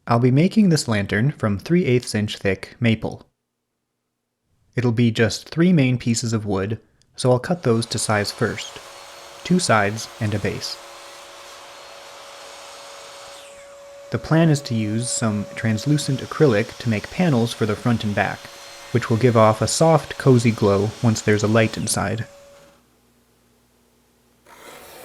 I'll be making this lantern from 3/8 inch thick maple. It'll be just 3 main pieces of wood, so I'll cut those to size first, 2 sides and a base. The plan is to use some translucent acrylic to make panels for the front and back, which will give off a soft, cozy glow once there's a light inside.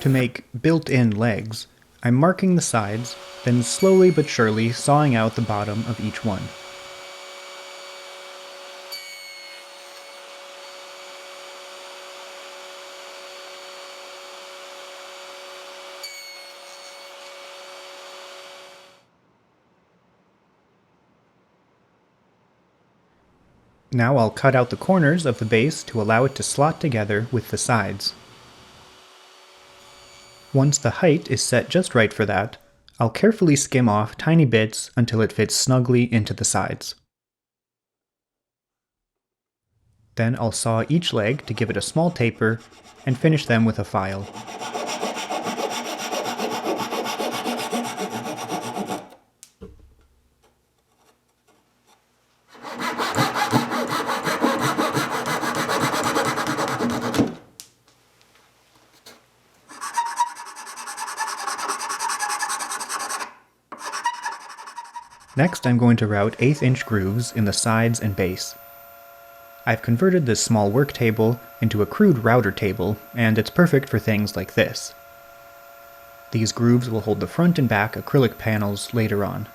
To make built-in legs, I'm marking the sides, then slowly but surely sawing out the bottom of each one. Now I'll cut out the corners of the base to allow it to slot together with the sides. Once the height is set just right for that, I'll carefully skim off tiny bits until it fits snugly into the sides. Then I'll saw each leg to give it a small taper and finish them with a file. Next, I'm going to route 1/8 inch grooves in the sides and base. I've converted this small work table into a crude router table, and it's perfect for things like this. These grooves will hold the front and back acrylic panels later on.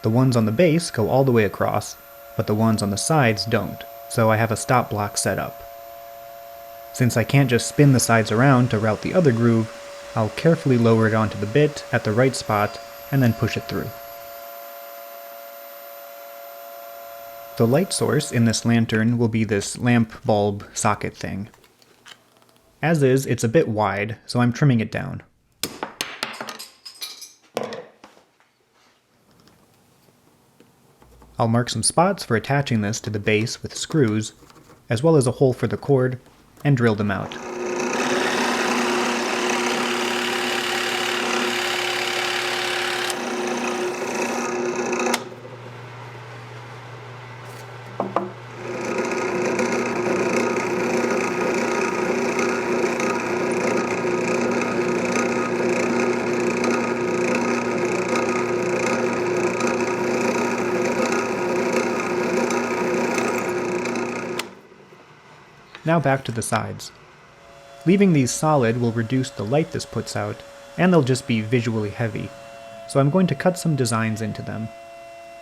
The ones on the base go all the way across, but the ones on the sides don't, so I have a stop block set up. Since I can't just spin the sides around to route the other groove, I'll carefully lower it onto the bit at the right spot and then push it through. The light source in this lantern will be this lamp bulb socket thing. As is, it's a bit wide, so I'm trimming it down. I'll mark some spots for attaching this to the base with screws, as well as a hole for the cord, and drill them out. Now back to the sides. Leaving these solid will reduce the light this puts out, and they'll just be visually heavy, so I'm going to cut some designs into them.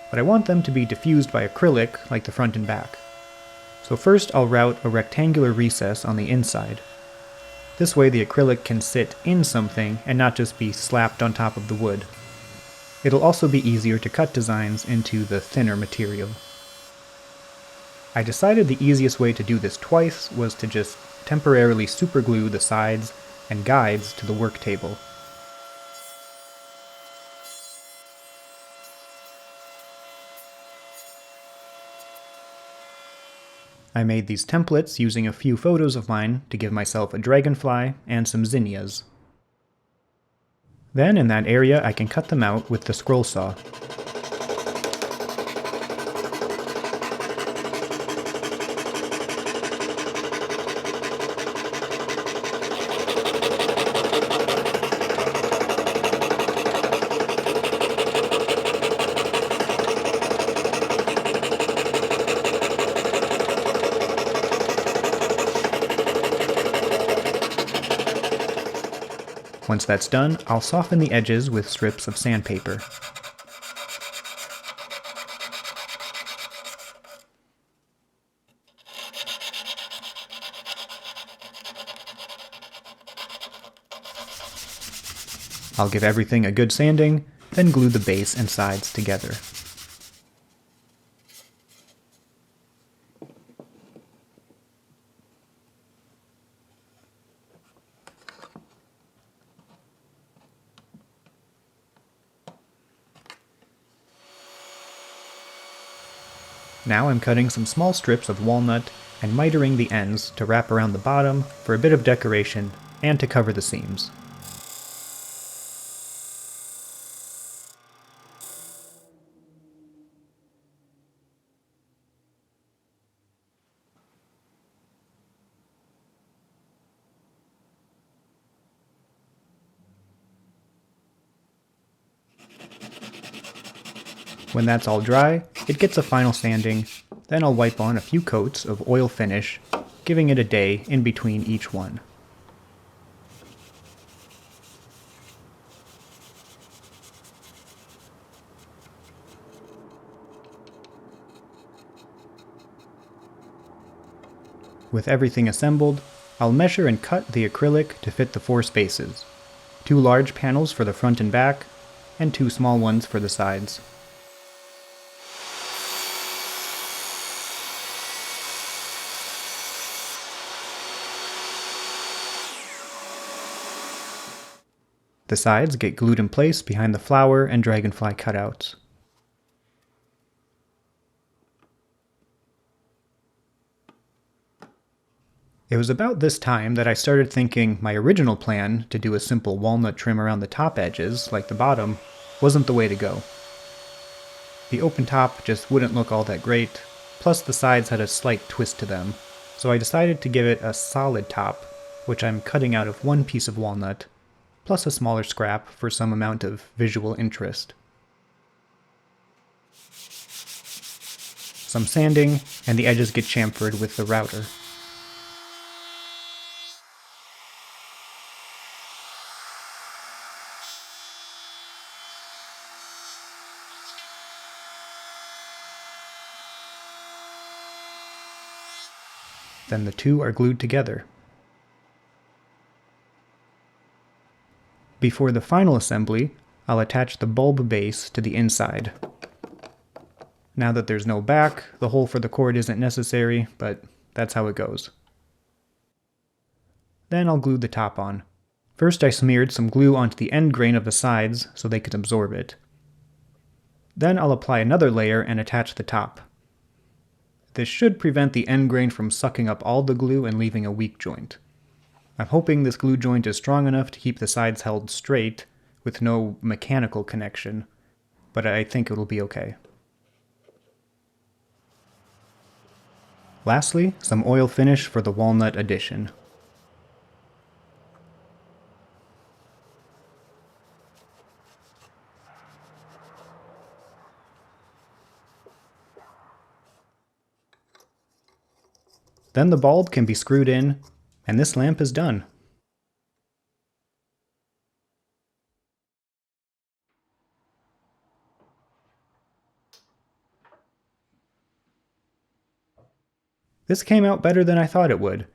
But I want them to be diffused by acrylic like the front and back. So first I'll route a rectangular recess on the inside. This way the acrylic can sit in something and not just be slapped on top of the wood. It'll also be easier to cut designs into the thinner material. I decided the easiest way to do this twice was to just temporarily superglue the sides and guides to the work table. I made these templates using a few photos of mine to give myself a dragonfly and some zinnias. Then in that area I can cut them out with the scroll saw. Once that's done, I'll soften the edges with strips of sandpaper. I'll give everything a good sanding, then glue the base and sides together. Now I'm cutting some small strips of walnut and mitering the ends to wrap around the bottom for a bit of decoration and to cover the seams. When that's all dry, it gets a final sanding, then I'll wipe on a few coats of oil finish, giving it a day in between each one. With everything assembled, I'll measure and cut the acrylic to fit the 4 spaces, 2 large panels for the front and back, and 2 small ones for the sides. The sides get glued in place behind the flower and dragonfly cutouts. It was about this time that I started thinking my original plan to do a simple walnut trim around the top edges, like the bottom, wasn't the way to go. The open top just wouldn't look all that great, plus the sides had a slight twist to them, so I decided to give it a solid top, which I'm cutting out of 1 piece of walnut, plus a smaller scrap for some amount of visual interest. Some sanding, and the edges get chamfered with the router. Then the 2 are glued together. Before the final assembly, I'll attach the bulb base to the inside. Now that there's no back, the hole for the cord isn't necessary, but that's how it goes. Then I'll glue the top on. First I smeared some glue onto the end grain of the sides so they could absorb it. Then I'll apply another layer and attach the top. This should prevent the end grain from sucking up all the glue and leaving a weak joint. I'm hoping this glue joint is strong enough to keep the sides held straight, with no mechanical connection, but I think it'll be okay. Lastly, some oil finish for the walnut addition. Then the bulb can be screwed in, and this lamp is done. This came out better than I thought it would.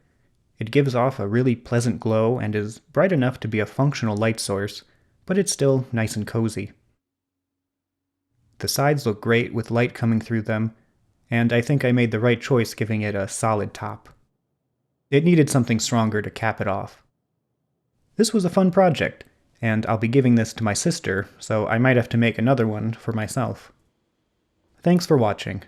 It gives off a really pleasant glow and is bright enough to be a functional light source, but it's still nice and cozy. The sides look great with light coming through them, and I think I made the right choice giving it a solid top. It needed something stronger to cap it off. This was a fun project, and I'll be giving this to my sister, so I might have to make another one for myself. Thanks for watching.